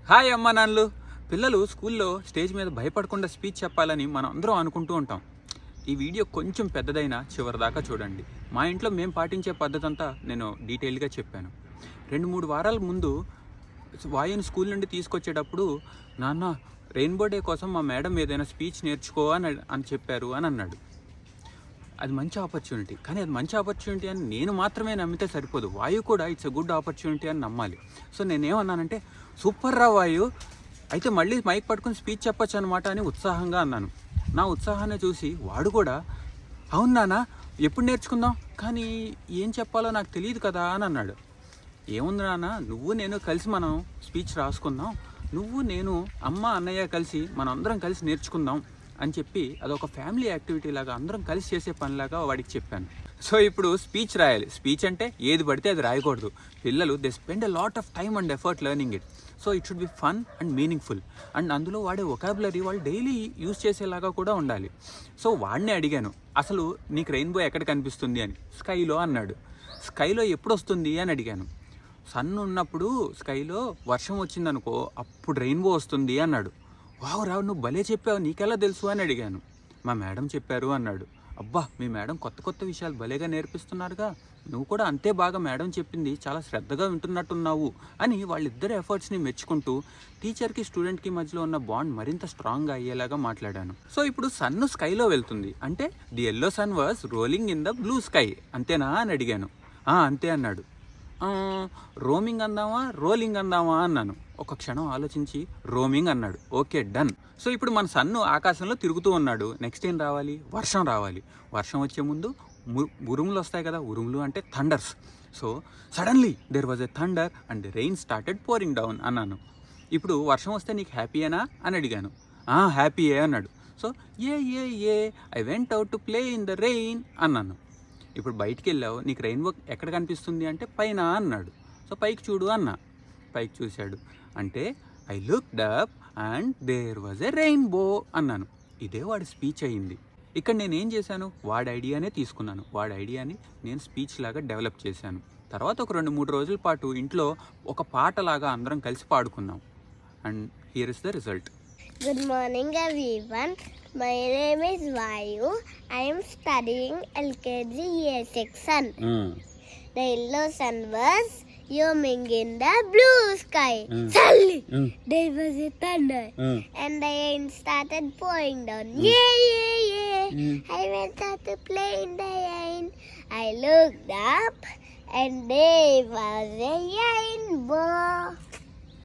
Hi అమ్మ నాన్నలు. పిల్లలు స్కూల్లో స్టేజ్ మీద భయపడకుండా స్పీచ్ చెప్పాలని మనం అందరం అనుకుంటూ ఉంటాం. ఈ వీడియో కొంచెం పెద్దదైనా చివరి దాకా చూడండి. మా ఇంట్లో మేము పాటించే పద్ధతి అంతా నేను డీటెయిల్గా చెప్పాను. 2-3 వారాల ముందు వాయుని స్కూల్ నుండి తీసుకొచ్చేటప్పుడు, నాన్న రెయిన్బో డే కోసం మా మేడం ఏదైనా స్పీచ్ నేర్చుకో అని చెప్పారు అని అన్నాడు. అది మంచి ఆపర్చునిటీ, కానీ అది మంచి ఆపర్చునిటీ అని నేను మాత్రమే నమ్మితే సరిపోదు. వాయు కూడా ఇట్స్ ఎ గుడ్ ఆపర్చునిటీ అని నమ్మాలి. సో నేనేమన్నానంటే, సూపర్ రా వాయు, అయితే మళ్ళీ మైక్ పట్టుకుని స్పీచ్ చెప్పచ్చు అనమాట అని ఉత్సాహంగా అన్నాను. నా ఉత్సాహాన్ని చూసి వాడు కూడా, అవును నాన్న, ఎప్పుడు నేర్చుకుందాం, కానీ ఏం చెప్పాలో నాకు తెలియదు కదా అని అన్నాడు. ఏముంది నాన్న, నువ్వు నేను కలిసి మనం స్పీచ్ రాసుకుందాం, నువ్వు నేను అమ్మ అన్నయ్య కలిసి మనం అందరం కలిసి నేర్చుకుందాం అని చెప్పి అదొక ఫ్యామిలీ యాక్టివిటీ లాగా అందరం కలిసి చేసే పనిలాగా వాడికి చెప్పాను. సో ఇప్పుడు స్పీచ్ రాయాలి. స్పీచ్ అంటే ఏది పడితే అది రాయకూడదు. పిల్లలు they spend a lot of time and effort learning it. So it should be fun and meaningful. And అందులో వాడే వొకాబులరీ వాళ్ళు డైలీ యూజ్ చేసేలాగా కూడా ఉండాలి. సో వాడిని అడిగాను, అసలు నీకు రెయిన్బో ఎక్కడ కనిపిస్తుంది అని. స్కైలో అన్నాడు. స్కైలో ఎప్పుడు వస్తుంది అని అడిగాను. సన్ ఉన్నప్పుడు స్కైలో వర్షం వచ్చిందనుకో అప్పుడు రెయిన్బో వస్తుంది అన్నాడు. వావ్ రావు, నువ్వు భలే చెప్పావు, నీకెలా తెలుసు అని అడిగాను. మా మేడం చెప్పారు అన్నాడు. అబ్బా, మీ మేడం కొత్త కొత్త విషయాలు భలేగా నేర్పిస్తున్నారుగా, నువ్వు కూడా అంతే బాగా మేడం చెప్పింది చాలా శ్రద్ధగా వింటున్నట్టున్నావు అని వాళ్ళిద్దరి ఎఫర్ట్స్ని మెచ్చుకుంటూ టీచర్కి స్టూడెంట్కి మధ్యలో ఉన్న బాండ్ మరింత స్ట్రాంగ్గా అయ్యేలాగా మాట్లాడాను. సో ఇప్పుడు సన్ను స్కైలో వెళ్తుంది అంటే the yellow son was rolling in the blue sky, అంతేనా అని అడిగాను. అంతే అన్నాడు. రోమింగ్ అందామా రోలింగ్ అందామా అన్నాను. ఒక క్షణం ఆలోచించి రోమింగ్ అన్నాడు. Okay, done. సో ఇప్పుడు మన సన్ను ఆకాశంలో తిరుగుతూ ఉన్నాడు. నెక్స్ట్ ఏం రావాలి? వర్షం రావాలి. వర్షం వచ్చే ముందు ఉరుములు వస్తాయి కదా, ఉరుములు అంటే Thunders. So suddenly there was a thunder and the rain started pouring down అన్నాను. ఇప్పుడు వర్షం వస్తే నీకు హ్యాపీయేనా అని అడిగాను. హ్యాపీయే అన్నాడు. So A I went out to play in the rain అన్నాను. ఇప్పుడు బయటికి వెళ్ళావు, నీకు రెయిన్బో ఎక్కడ కనిపిస్తుంది అంటే పైన అన్నాడు. సో పైకి చూడు అన్నా. పైకి చూశాడు. అంటే I looked up and there was a rainbow అన్నాను. ఇదే వాడి స్పీచ్ అయ్యింది. ఇక్కడ నేను ఏం చేశాను, వాడి ఐడియానే తీసుకున్నాను. వాడి ఐడియాని నేను స్పీచ్ లాగా డెవలప్ చేశాను. తర్వాత ఒక 2-3 రోజుల పాటు ఇంట్లో ఒక పాటలాగా అందరం కలిసి పాడుకున్నాం. And here is the result. Good morning everyone. My name is Vayu. I am studying LKG year section. The yellow sun was zooming in the blue sky. Suddenly there was a thunder and the rain started pouring down. Yeah. I went out to play in the rain. I looked up and there was a rainbow.